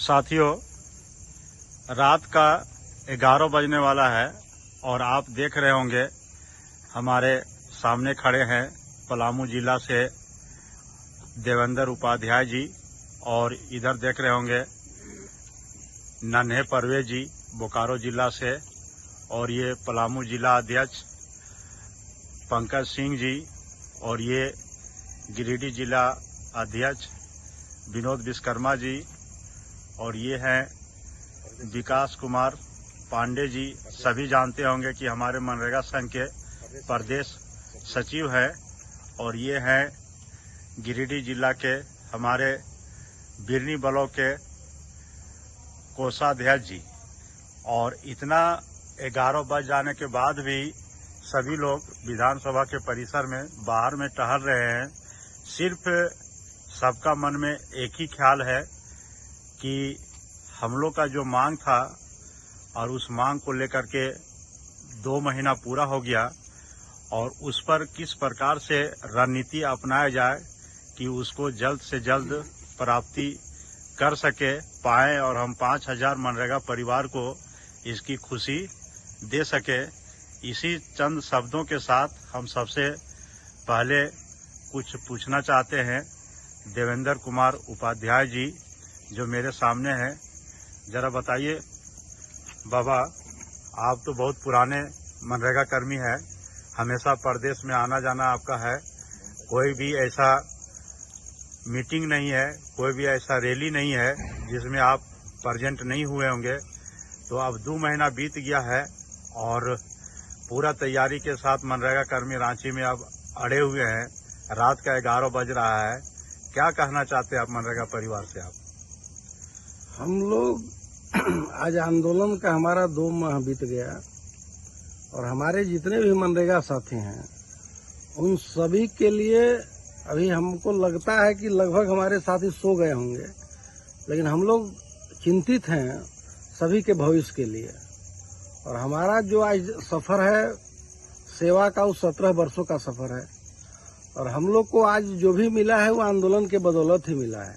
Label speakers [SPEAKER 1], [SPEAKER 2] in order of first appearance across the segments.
[SPEAKER 1] साथियों, रात का 11 बजने वाला है और आप देख रहे होंगे हमारे सामने खड़े हैं पलामू जिला से देवेंद्र उपाध्याय जी और इधर देख रहे होंगे नन्हे परवेज जी बोकारो जिला से और ये पलामू जिला अध्यक्ष पंकज सिंह जी और ये गिरिडीह जिला अध्यक्ष विनोद विश्वकर्मा जी और ये हैं विकास कुमार पांडे जी। सभी जानते होंगे कि हमारे मनरेगा संघ के प्रदेश सचिव हैं और ये हैं गिरिडीह जिला के हमारे बिरनी ब्लॉक के कोषाध्यक्ष जी। और इतना 11 बज जाने के बाद भी सभी लोग विधानसभा के परिसर में बाहर में टहल रहे हैं। सिर्फ सबका मन में एक ही ख्याल है कि हम लोग का जो मांग था और उस मांग को लेकर के 2 महीना पूरा हो गया और उस पर किस प्रकार से रणनीति अपनाया जाए कि उसको जल्द से जल्द प्राप्ति कर सके पाएं और हम 5000 मनरेगा परिवार को इसकी खुशी दे सके। इसी चंद शब्दों के साथ हम सबसे पहले कुछ पूछना चाहते हैं देवेंद्र कुमार उपाध्याय जी जो मेरे सामने हैं। जरा बताइए बाबा, आप तो बहुत पुराने मनरेगा कर्मी हैं, हमेशा प्रदेश में आना जाना आपका है, कोई भी ऐसा मीटिंग नहीं है, कोई भी ऐसा रैली नहीं है जिसमें आप प्रेजेंट नहीं हुए होंगे। तो अब 2 महीना बीत गया है और पूरा तैयारी के साथ मनरेगा कर्मी रांची में अब अड़े हुए हैं। रात का 11 बज रहा है, क्या कहना चाहते हैं आप मनरेगा परिवार से? आप
[SPEAKER 2] हम लोग आज आंदोलन का हमारा 2 माह बीत गया और हमारे जितने भी मनरेगा साथी हैं उन सभी के लिए अभी हमको लगता है कि लगभग हमारे साथी सो गए होंगे, लेकिन हम लोग चिंतित हैं सभी के भविष्य के लिए। और हमारा जो आज सफर है सेवा का, वो 17 वर्षों का सफर है और हम लोग को आज जो भी मिला है वो आंदोलन के बदौलत ही मिला है।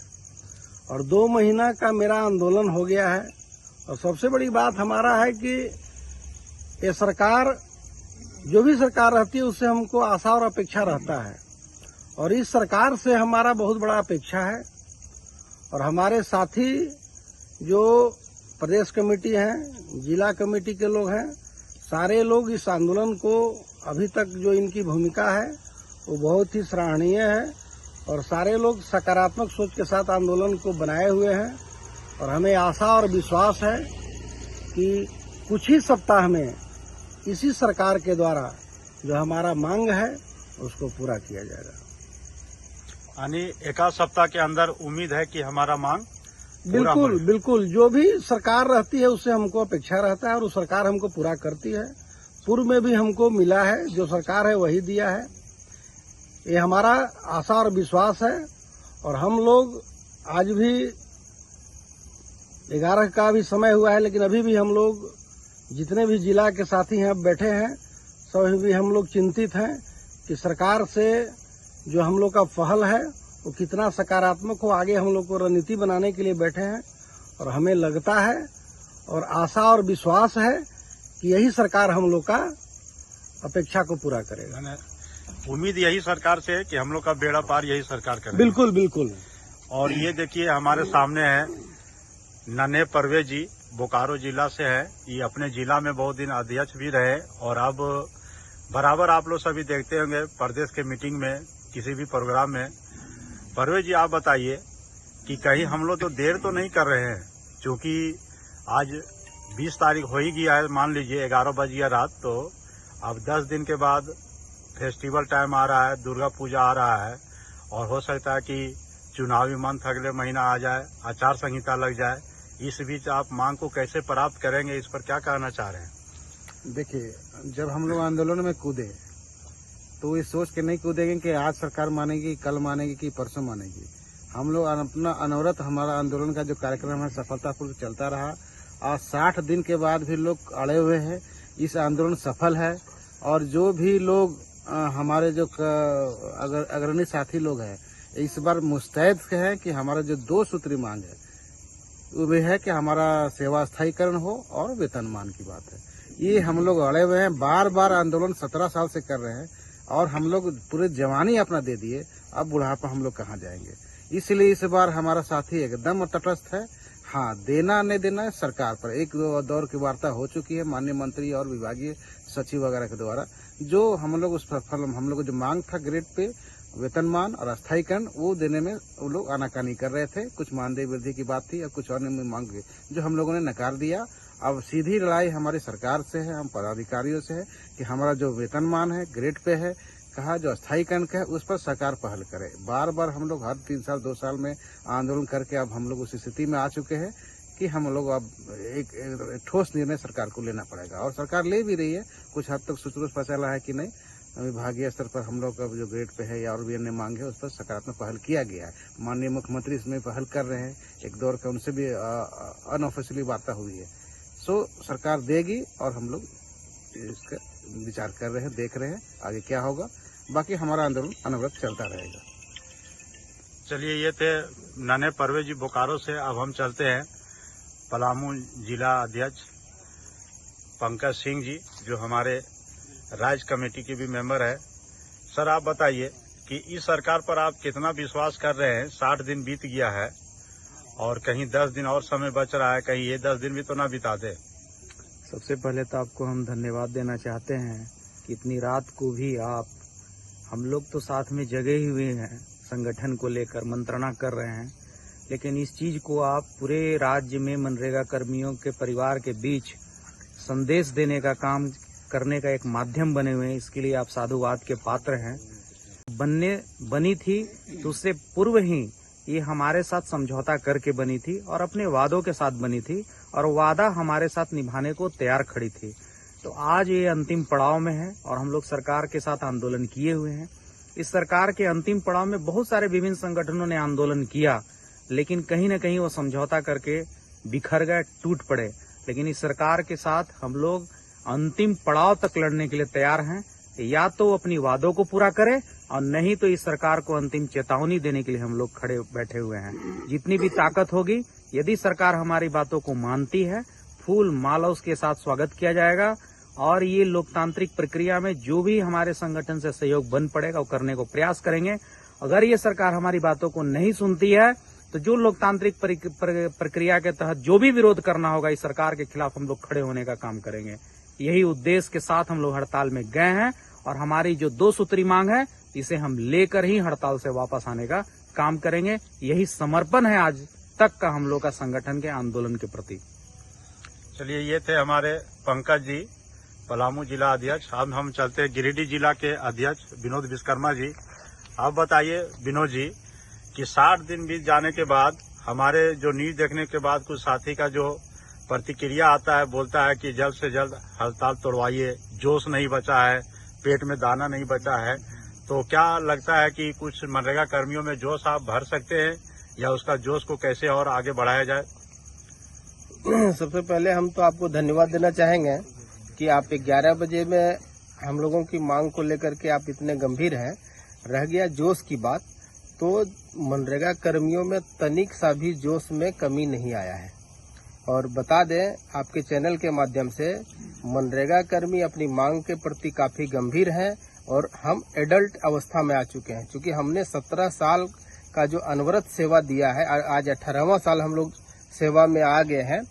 [SPEAKER 2] और 2 महीना का मेरा आंदोलन हो गया है और सबसे बड़ी बात हमारा है कि ये सरकार, जो भी सरकार रहती है उससे हमको आशा और अपेक्षा रहता है और इस सरकार से हमारा बहुत बड़ा अपेक्षा है। और हमारे साथी जो प्रदेश कमेटी हैं, जिला कमेटी के लोग हैं, सारे लोग इस आंदोलन को अभी तक जो इनकी भूमिका है वो बहुत ही सराहनीय है और सारे लोग सकारात्मक सोच के साथ आंदोलन को बनाए हुए हैं। और हमें आशा और विश्वास है कि कुछ ही सप्ताह में इसी सरकार के द्वारा जो हमारा मांग है उसको पूरा किया जाएगा।
[SPEAKER 1] यानी 1 सप्ताह के अंदर उम्मीद है कि हमारा मांग
[SPEAKER 2] बिल्कुल बिल्कुल, जो भी सरकार रहती है उससे हमको अपेक्षा रहता है और वो सरकार हमको पूरा करती है। पूर्व में भी हमको मिला है, जो सरकार है वही दिया है। ये हमारा आशा और विश्वास है। और हम लोग आज भी 11 का भी समय हुआ है, लेकिन अभी भी हम लोग जितने भी जिला के साथी हैं अब बैठे हैं, सभी भी हम लोग चिंतित हैं कि सरकार से जो हम लोग का पहल है वो कितना सकारात्मक हो। आगे हम लोग को रणनीति बनाने के लिए बैठे हैं और हमें लगता है और आशा और विश्वास है कि यही सरकार हम लोग का अपेक्षा को पूरा करेगा।
[SPEAKER 1] उम्मीद यही सरकार से है कि हम लोग का बेड़ा पार यही सरकार करेगी।
[SPEAKER 2] बिल्कुल बिल्कुल।
[SPEAKER 1] और ये देखिए हमारे सामने है नन्हे परवेज जी, बोकारो जिला से है। ये अपने जिला में बहुत दिन अध्यक्ष भी रहे और अब बराबर आप लोग सभी देखते होंगे प्रदेश के मीटिंग में, किसी भी प्रोग्राम में। परवेज जी, आप बताइए कि कहीं हम लोग तो देर तो नहीं कर रहे हैं, क्योंकि आज 20 तारीख हो ही गया है, मान लीजिए 11 बज गया रात, तो अब 10 दिन के बाद फेस्टिवल टाइम आ रहा है, दुर्गा पूजा आ रहा है और हो सकता है कि चुनावी मंथ अगले महीना आ जाए, आचार संहिता लग जाए। इस बीच आप मांग को कैसे प्राप्त करेंगे, इस पर क्या कहना चाह रहे हैं?
[SPEAKER 3] देखिए, जब हम लोग आंदोलन में कूदे तो ये सोच के नहीं कूदेंगे कि आज सरकार मानेगी, कल मानेगी कि परसों मानेगी। हम लोग अपना अनवरत हमारा आंदोलन का जो कार्यक्रम है सफलतापूर्वक चलता रहा और 60 दिन के बाद भी लोग अड़े हुए हैं। इस आंदोलन सफल है और जो भी लोग हमारे जो अग्रणी साथी लोग हैं इस बार मुस्तैद है कि हमारा जो 2 सूत्री मांग है वो है कि हमारा सेवा स्थायीकरण हो और वेतनमान की बात है। ये हम लोग अड़े हुए हैं, बार बार आंदोलन 17 साल से कर रहे हैं और हम लोग पूरे जवानी अपना दे दिए, अब बुढ़ापा हम लोग कहाँ जाएंगे। इसलिए इस बार हमारा साथी एकदम तटस्थ है। हाँ, देना नहीं देना है सरकार पर। एक दौर की वार्ता हो चुकी है माननीय मंत्री और विभागीय सचिव वगैरह के द्वारा, जो हम लोग उस फल हम लोग जो मांग था ग्रेड पे वेतनमान और अस्थायीकरण वो देने में वो लोग आनाकानी कर रहे थे। कुछ मानदेय वृद्धि की बात थी और कुछ अन्य मांग जो हम लोगों ने नकार दिया। अब सीधी लड़ाई हमारी सरकार से है, हम पदाधिकारियों से है कि हमारा जो वेतनमान है ग्रेड पे है, कहा जो अस्थायीकरण का है उस पर सरकार पहल करे। बार बार हम लोग हर 3 साल 2 साल में आंदोलन करके अब हम लोग उस स्थिति में आ चुके हैं कि हम लोग अब एक ठोस निर्णय सरकार को लेना पड़ेगा और सरकार ले भी रही है। कुछ हद तक सुचारू पता चला है कि नहीं, विभागीय स्तर पर हम लोग का जो ग्रेड पे है या और भी अन्य मांग है उस पर सकारात्मक पहल किया गया है। माननीय मुख्यमंत्री इसमें पहल कर रहे हैं, एक दौर का उनसे भी अनऑफिशियली वार्ता हुई है। सो सरकार देगी और हम लोग इसका विचार कर रहे हैं, देख रहे हैं आगे क्या होगा। बाकी हमारा आंदोलन अनवरत चलता रहेगा।
[SPEAKER 1] चलिए, ये थे नन्हे परवेज जी बोकारो से। अब हम चलते हैं पलामू जिला अध्यक्ष पंकज सिंह जी, जो हमारे राज्य कमेटी के भी मेंबर है। सर, आप बताइए कि इस सरकार पर आप कितना विश्वास कर रहे हैं। 60 दिन बीत गया है और कहीं 10 दिन और समय बच रहा है, कहीं ये 10 दिन भी तो ना बिता दे।
[SPEAKER 4] सबसे पहले तो आपको हम धन्यवाद देना चाहते हैं कि इतनी रात को भी आप, हम लोग तो साथ में जगे ही हुए हैं, संगठन को लेकर मंत्रणा कर रहे हैं, लेकिन इस चीज को आप पूरे राज्य में मनरेगा कर्मियों के परिवार के बीच संदेश देने का काम करने का एक माध्यम बने हुए हैं। इसके लिए आप साधुवाद के पात्र हैं। बनी थी तो उससे पूर्व ही ये हमारे साथ समझौता करके बनी थी और अपने वादों के साथ बनी थी और वादा हमारे साथ निभाने को तैयार खड़ी थी। तो आज ये अंतिम पड़ाव में है और हम लोग सरकार के साथ आंदोलन किए हुए हैं। इस सरकार के अंतिम पड़ाव में बहुत सारे विभिन्न संगठनों ने आंदोलन किया, लेकिन कहीं न कहीं वो समझौता करके बिखर गए, टूट पड़े। लेकिन इस सरकार के साथ हम लोग अंतिम पड़ाव तक लड़ने के लिए तैयार हैं। या तो अपनी वादों को पूरा करे और नहीं तो इस सरकार को अंतिम चेतावनी देने के लिए हम लोग खड़े बैठे हुए हैं। जितनी भी ताकत होगी, यदि सरकार हमारी बातों को मानती है, फूल माला उसके साथ स्वागत किया जाएगा और ये लोकतांत्रिक प्रक्रिया में जो भी हमारे संगठन से सहयोग बन पड़ेगा वो करने को प्रयास करेंगे। अगर ये सरकार हमारी बातों को नहीं सुनती है तो जो लोकतांत्रिक प्रक्रिया के तहत जो भी विरोध करना होगा इस सरकार के खिलाफ हम लोग खड़े होने का काम करेंगे। यही उद्देश्य के साथ हम लोग हड़ताल में गए हैं और हमारी जो 2 सूत्री मांग है इसे हम लेकर ही हड़ताल से वापस आने का काम करेंगे। यही समर्पण है आज तक का हम लोग का संगठन के आंदोलन के प्रति।
[SPEAKER 1] चलिए, ये थे हमारे पंकज जी, पलामू जिला अध्यक्ष। अब हम चलते हैं गिरिडीह जिला के अध्यक्ष विनोद विश्वकर्मा जी। आप बताइए विनोद जी कि 60 दिन बीत जाने के बाद हमारे जो न्यूज देखने के बाद कुछ साथी का जो प्रतिक्रिया आता है, बोलता है कि जल्द से जल्द हड़ताल तोड़वाइए, जोश नहीं बचा है, पेट में दाना नहीं बचा है। तो क्या लगता है कि कुछ मनरेगा कर्मियों में जोश आप भर सकते हैं या उसका जोश को कैसे और आगे बढ़ाया जाए?
[SPEAKER 2] सबसे पहले हम तो आपको धन्यवाद देना चाहेंगे कि आप 11 बजे में हम लोगों की मांग को लेकर के आप इतने गंभीर हैं। रह गया जोश की बात, तो मनरेगा कर्मियों में तनिक सा भी जोश में कमी नहीं आया है। और बता दें आपके चैनल के माध्यम से, मनरेगा कर्मी अपनी मांग के प्रति काफी गंभीर हैं और हम एडल्ट अवस्था में आ चुके हैं। क्योंकि हमने 17 साल का जो अनवरत सेवा दिया है, आज 18वां साल हम लोग सेवा में आ गए हैं,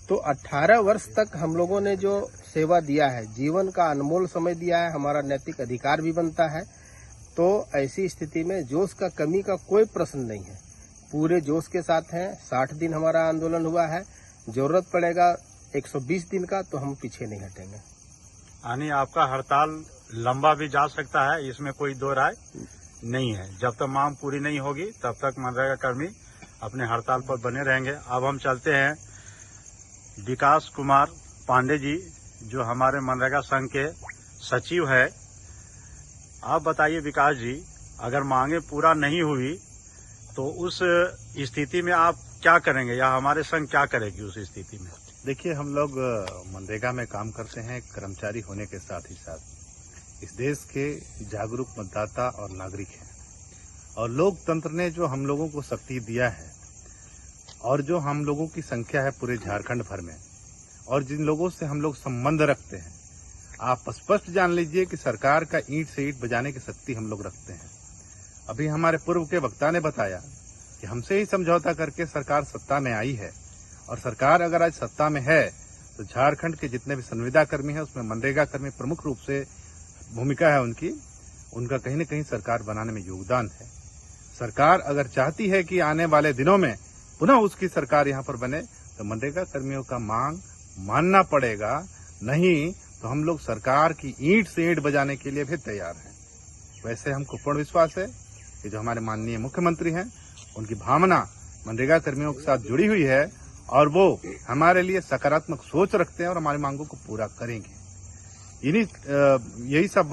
[SPEAKER 2] तो 18 वर्ष तक हम लोगों ने जो सेवा दिया है, जीवन का अनमोल समय दिया है, हमारा नैतिक अधिकार भी बनता है। तो ऐसी स्थिति में जोश का कमी का कोई प्रश्न नहीं है, पूरे जोश के साथ हैं। 60 दिन हमारा आंदोलन हुआ है, जरूरत पड़ेगा 120 दिन का तो हम पीछे नहीं हटेंगे।
[SPEAKER 1] यानी आपका हड़ताल लंबा भी जा सकता है, इसमें कोई दो राय नहीं है। जब तक मांग पूरी नहीं होगी तब तक मनरेगा कर्मी अपने हड़ताल पर बने रहेंगे। अब हम चलते हैं विकास कुमार पांडे जी, जो हमारे मनरेगा संघ के सचिव है। आप बताइए विकास जी, अगर मांगे पूरा नहीं हुई तो उस स्थिति में आप क्या करेंगे या हमारे संघ क्या करेगी उस स्थिति में?
[SPEAKER 5] देखिए, हम लोग मनरेगा में काम करते हैं, कर्मचारी होने के साथ ही साथ इस देश के जागरूक मतदाता और नागरिक हैं। और लोकतंत्र ने जो हम लोगों को शक्ति दिया है और जो हम लोगों की संख्या है पूरे झारखंड भर में, और जिन लोगों से हम लोग संबंध रखते हैं, आप स्पष्ट जान लीजिए कि सरकार का ईंट से ईंट बजाने की शक्ति हम लोग रखते हैं। अभी हमारे पूर्व के वक्ता ने बताया कि हमसे ही समझौता करके सरकार सत्ता में आई है, और सरकार अगर आज सत्ता में है तो झारखंड के जितने भी संविदा कर्मी हैं उसमें मनरेगा कर्मी प्रमुख रूप से भूमिका है उनका कहीं न कहीं सरकार बनाने में योगदान है। सरकार अगर चाहती है कि आने वाले दिनों में पुनः उसकी सरकार यहाँ पर बने तो मनरेगा कर्मियों का मांग मानना पड़ेगा, नहीं तो हम लोग सरकार की ईंट से ईंट बजाने के लिए भी तैयार हैं। वैसे हमको पूर्ण विश्वास है कि जो हमारे माननीय मुख्यमंत्री हैं उनकी भावना मनरेगा कर्मियों के साथ जुड़ी हुई है और वो हमारे लिए सकारात्मक सोच रखते हैं और हमारी मांगों को पूरा करेंगे। यही सब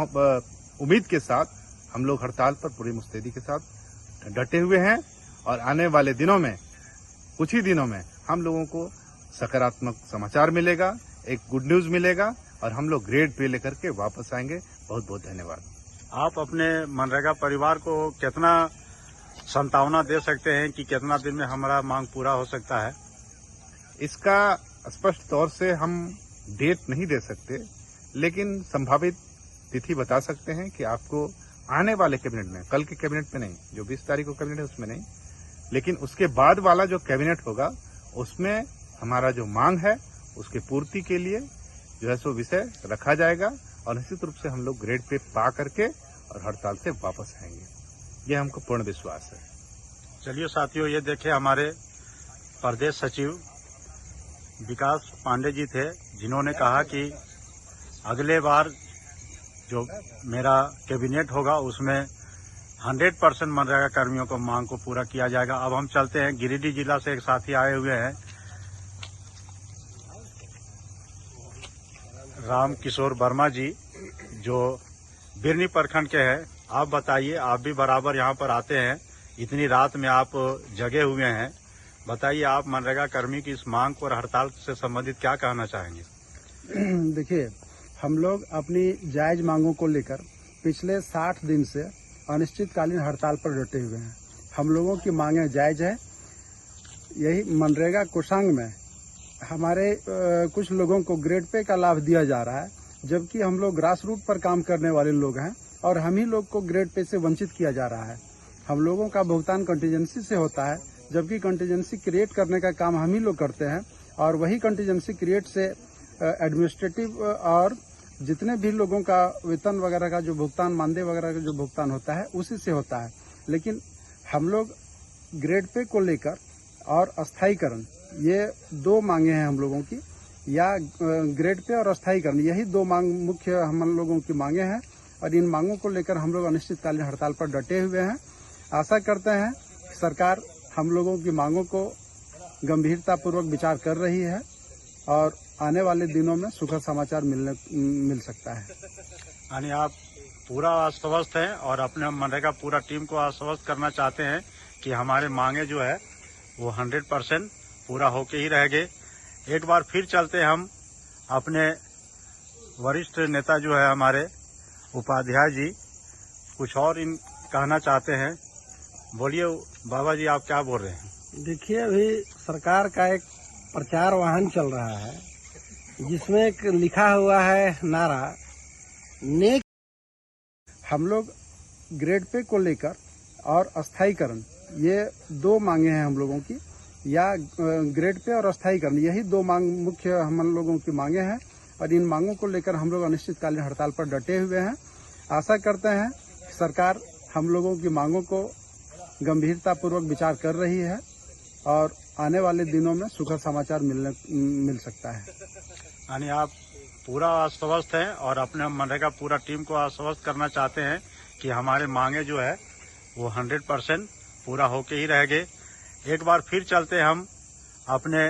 [SPEAKER 5] उम्मीद के साथ हम लोग हड़ताल पर पूरी मुस्तैदी के साथ डटे हुए हैं और आने वाले दिनों में, कुछ ही दिनों में हम लोगों को सकारात्मक समाचार मिलेगा, एक गुड न्यूज मिलेगा और हम लोग ग्रेड पे लेकर के वापस आएंगे। बहुत बहुत धन्यवाद।
[SPEAKER 1] आप अपने मनरेगा परिवार को कितना संतावना दे सकते हैं कि कितना दिन में हमारा मांग पूरा हो सकता है?
[SPEAKER 5] इसका स्पष्ट तौर से हम डेट नहीं दे सकते, लेकिन संभावित तिथि बता सकते हैं कि आपको आने वाले कैबिनेट में, कल के कैबिनेट में नहीं, जो 20 तारीख को कैबिनेट है उसमें नहीं, लेकिन उसके बाद वाला जो कैबिनेट होगा उसमें हमारा जो मांग है उसकी पूर्ति के लिए जो है सो विषय रखा जाएगा और निश्चित रूप से हम लोग ग्रेड पे पा करके और हड़ताल से वापस आएंगे। ये हमको पूर्ण विश्वास है।
[SPEAKER 1] चलिए साथियों, ये देखे हमारे प्रदेश सचिव विकास पांडे जी थे, जिन्होंने कहा कि अगले बार जो मेरा कैबिनेट होगा उसमें 100% मनरेगा कर्मियों को मांग को पूरा किया जाएगा। अब हम चलते हैं, गिरिडीह जिला से एक साथी आए हुए हैं, राम किशोर वर्मा जी, जो बिरनी प्रखंड के हैं। आप बताइए, आप भी बराबर यहाँ पर आते हैं, इतनी रात में आप जगे हुए हैं, बताइए आप मनरेगा कर्मी की इस मांग पर हड़ताल से संबंधित क्या कहना चाहेंगे?
[SPEAKER 2] देखिए, हम लोग अपनी जायज मांगों को लेकर पिछले 60 दिन से अनिश्चितकालीन हड़ताल पर डटे हुए हैं। हम लोगों की मांगें जायज है। यही मनरेगा कोषांग में हमारे कुछ लोगों को ग्रेड पे का लाभ दिया जा रहा है, जबकि हम लोग ग्रास रूट पर काम करने वाले लोग हैं और हम ही लोग को ग्रेड पे से वंचित किया जा रहा है। हम लोगों का भुगतान कंटीजेंसी से होता है, जबकि कंटीजेंसी क्रिएट करने का काम हम ही लोग करते हैं और वही कंटीजेंसी क्रिएट से एडमिनिस्ट्रेटिव और जितने भी लोगों का वेतन वगैरह का जो भुगतान, मानदेय वगैरह का जो भुगतान होता है उसी से होता है। लेकिन हम लोग ग्रेड पे को लेकर और अस्थायीकरण, ये दो मांगे हैं हम लोगों की, या ग्रेड पे और अस्थायीकरण, यही दो मांग मुख्य हम लोगों की मांगे हैं और इन मांगों को लेकर हम लोग अनिश्चितकालीन हड़ताल पर डटे हुए हैं। आशा करते हैं सरकार हम लोगों की मांगों को गंभीरतापूर्वक विचार कर रही है और आने वाले दिनों में सुखद समाचार मिल सकता है।
[SPEAKER 1] यानी आप पूरा आश्वस्त हैं और अपने मनरेगा पूरा टीम को आश्वस्त करना चाहते हैं कि हमारे मांगे जो है वो 100% पूरा होके ही रहेंगे। एक बार फिर चलते हैं हम अपने वरिष्ठ नेता जो है हमारे उपाध्याय जी, कुछ और इन कहना चाहते हैं। बोलिए बाबा जी, आप क्या बोल रहे हैं?
[SPEAKER 2] देखिए, अभी सरकार का एक प्रचार वाहन चल रहा है जिसमें एक लिखा हुआ है नारा नेक। हम लोग ग्रेड पे को लेकर और अस्थायीकरण, ये दो मांगे हैं हम लोगों की, या ग्रेड पे और अस्थायीकरण, यही दो मांग मुख्य हम लोगों की मांगे हैं और इन मांगों को लेकर हम लोग अनिश्चितकालीन हड़ताल पर डटे हुए हैं। आशा करते हैं सरकार हम लोगों की मांगों को गंभीरतापूर्वक विचार कर रही है और आने वाले दिनों में सुखद समाचार मिल सकता है।
[SPEAKER 1] यानी आप पूरा आश्वस्त हैं और अपने मनरेगा पूरा टीम को आश्वस्त करना चाहते हैं कि हमारे मांगे जो है वो 100% पूरा होके ही रहेंगे। एक बार फिर चलते हैं हम अपने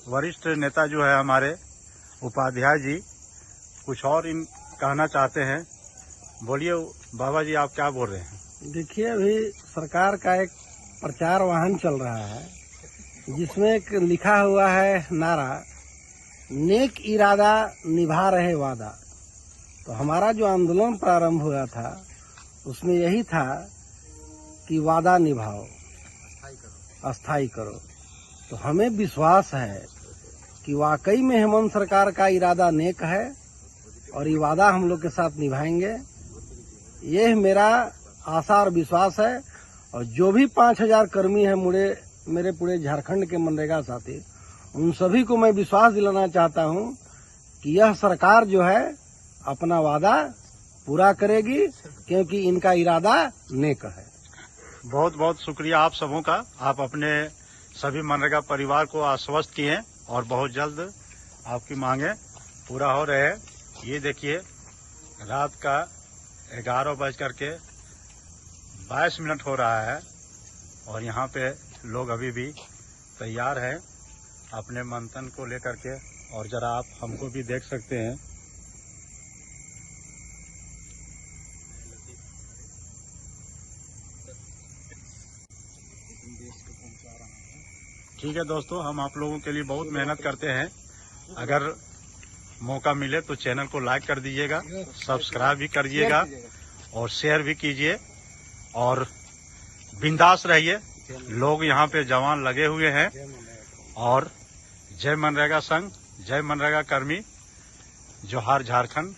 [SPEAKER 1] वरिष्ठ नेता जो है हमारे उपाध्याय जी, कुछ और इन कहना चाहते हैं। बोलिए बाबा जी, आप क्या बोल रहे हैं?
[SPEAKER 2] देखिए, अभी सरकार का एक प्रचार वाहन चल रहा है जिसमें एक लिखा हुआ है नारा नेक इरादा निभा रहे वादा। तो हमारा जो आंदोलन प्रारंभ हुआ था उसमें यही था कि वादा निभाओ, अस्थायी करो। तो हमें विश्वास है कि वाकई में हेमंत सरकार का इरादा नेक है और ये वादा हम लोग के साथ निभाएंगे। यह मेरा आशा और विश्वास है। और जो भी 5000 कर्मी हैं मेरे पूरे झारखंड के मनरेगा साथी, उन सभी को मैं विश्वास दिलाना चाहता हूं कि यह सरकार जो है अपना वादा पूरा करेगी, क्योंकि इनका इरादा नेक है।
[SPEAKER 1] बहुत बहुत शुक्रिया आप सबों का। आप अपने सभी मनरेगा परिवार को आश्वस्त किए और बहुत जल्द आपकी मांगे पूरा हो रहे हैं। ये देखिए, रात का 11:22 हो रहा है और यहाँ पे लोग अभी भी तैयार हैं अपने मंथन को लेकर के। और जरा आप हमको भी देख सकते हैं। ठीक है दोस्तों, हम आप लोगों के लिए बहुत मेहनत करते हैं। अगर मौका मिले तो चैनल को लाइक कर दीजिएगा, सब्सक्राइब भी करिएगा और शेयर भी कीजिए और बिंदास रहिए। लोग यहाँ पे जवान लगे हुए हैं और जय मनरेगा संघ, जय मनरेगा कर्मी, जोहार झारखंड।